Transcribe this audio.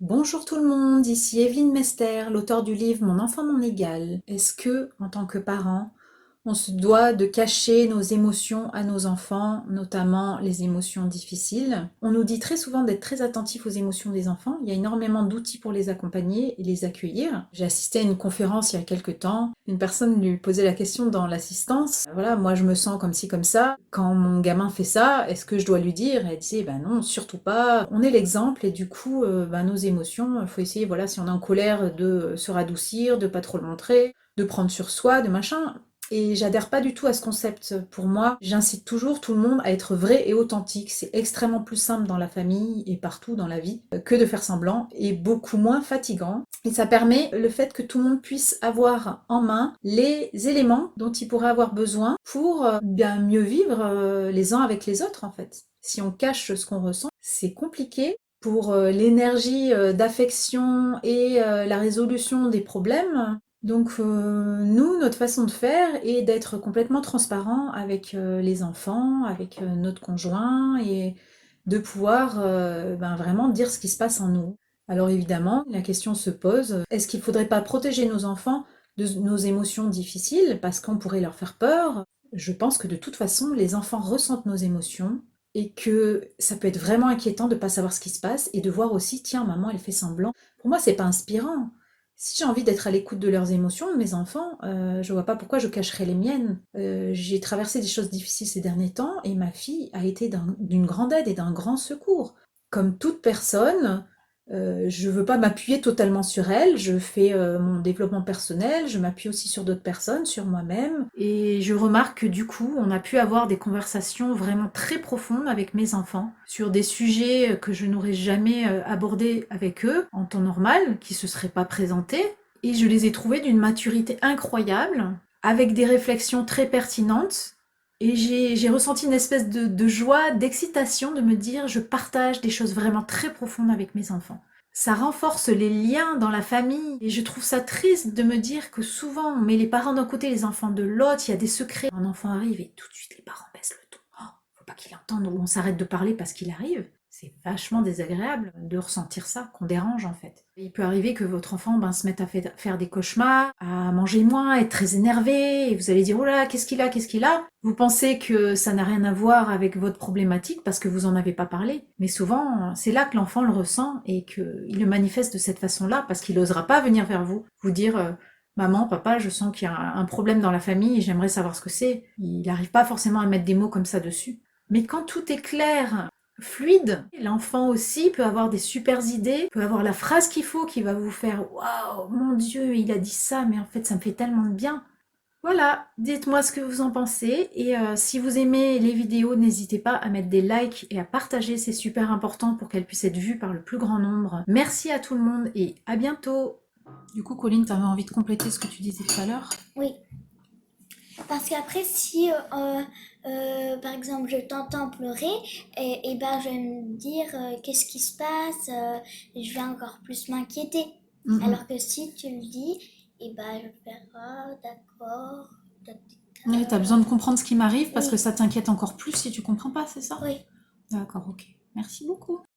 Bonjour tout le monde, ici Evelyne Mester, l'auteure du livre Mon enfant mon égal. Est-ce que, en tant que parent, on se doit de cacher nos émotions à nos enfants, notamment les émotions difficiles? On nous dit très souvent d'être très attentif aux émotions des enfants. Il y a énormément d'outils pour les accompagner et les accueillir. J'ai assisté à une conférence il y a quelques temps. Une personne lui posait la question dans l'assistance. Voilà, moi je me sens comme ci, comme ça. Quand mon gamin fait ça, est-ce que je dois lui dire? Et elle disait, ben non, surtout pas. On est l'exemple et du coup, nos émotions, il faut essayer, voilà, si on est en colère, de se radoucir, de pas trop le montrer, de prendre sur soi, de machin. Et j'adhère pas du tout à ce concept. Pour moi, j'incite toujours tout le monde à être vrai et authentique. C'est extrêmement plus simple dans la famille et partout dans la vie que de faire semblant et beaucoup moins fatigant. Et ça permet le fait que tout le monde puisse avoir en main les éléments dont il pourrait avoir besoin pour bien mieux vivre les uns avec les autres en fait. Si on cache ce qu'on ressent, c'est compliqué pour l'énergie d'affection et la résolution des problèmes. Donc nous, notre façon de faire est d'être complètement transparent avec les enfants, avec notre conjoint et de pouvoir vraiment dire ce qui se passe en nous. Alors évidemment, la question se pose, est-ce qu'il ne faudrait pas protéger nos enfants de nos émotions difficiles parce qu'on pourrait leur faire peur? Je pense que de toute façon, les enfants ressentent nos émotions et que ça peut être vraiment inquiétant de ne pas savoir ce qui se passe et de voir aussi, tiens, maman, elle fait semblant. Pour moi, c'est pas inspirant. Si j'ai envie d'être à l'écoute de leurs émotions, mes enfants, je vois pas pourquoi je cacherais les miennes. J'ai traversé des choses difficiles ces derniers temps et ma fille a été d'une grande aide et d'un grand secours. Comme toute personne, je veux pas m'appuyer totalement sur elle, je fais mon développement personnel, je m'appuie aussi sur d'autres personnes, sur moi-même, et je remarque que du coup, on a pu avoir des conversations vraiment très profondes avec mes enfants sur des sujets que je n'aurais jamais abordés avec eux en temps normal, qui se seraient pas présentés, et je les ai trouvés d'une maturité incroyable, avec des réflexions très pertinentes. Et j'ai ressenti une espèce de joie, d'excitation de me dire je partage des choses vraiment très profondes avec mes enfants. Ça renforce les liens dans la famille et je trouve ça triste de me dire que souvent on met les parents d'un côté, les enfants de l'autre, il y a des secrets. Un enfant arrive et tout de suite les parents baissent le ton. Oh, faut pas qu'il entende ou on s'arrête de parler parce qu'il arrive. C'est vachement désagréable de ressentir ça, qu'on dérange en fait. Il peut arriver que votre enfant se mette à faire des cauchemars, à manger moins, être très énervé, et vous allez dire « Oh là, qu'est-ce qu'il a, qu'est-ce qu'il a ?» Vous pensez que ça n'a rien à voir avec votre problématique parce que vous en avez pas parlé. Mais souvent, c'est là que l'enfant le ressent et qu'il le manifeste de cette façon-là parce qu'il n'osera pas venir vers vous, vous dire Maman, papa, je sens qu'il y a un problème dans la famille et j'aimerais savoir ce que c'est. Il n'arrive pas forcément à mettre des mots comme ça dessus. Mais quand tout est clair, fluide, l'enfant aussi peut avoir des super idées, peut avoir la phrase qu'il faut qui va vous faire waouh, mon Dieu, il a dit ça, mais en fait ça me fait tellement de bien. Voilà, dites-moi ce que vous en pensez et si vous aimez les vidéos, n'hésitez pas à mettre des likes et à partager, c'est super important pour qu'elles puissent être vues par le plus grand nombre. Merci à tout le monde et à bientôt. Du coup, Colline, t'avais envie de compléter ce que tu disais tout à l'heure? Oui, parce qu'après, si par exemple je t'entends pleurer, et ben je vais me dire qu'est-ce qui se passe, je vais encore plus m'inquiéter. Alors que si tu le dis, et ben je vais faire ah, d'accord. Ouais, t'as besoin de comprendre ce qui m'arrive parce que Oui, ça t'inquiète encore plus si tu comprends pas, c'est ça? oui. D'accord, ok. Merci beaucoup.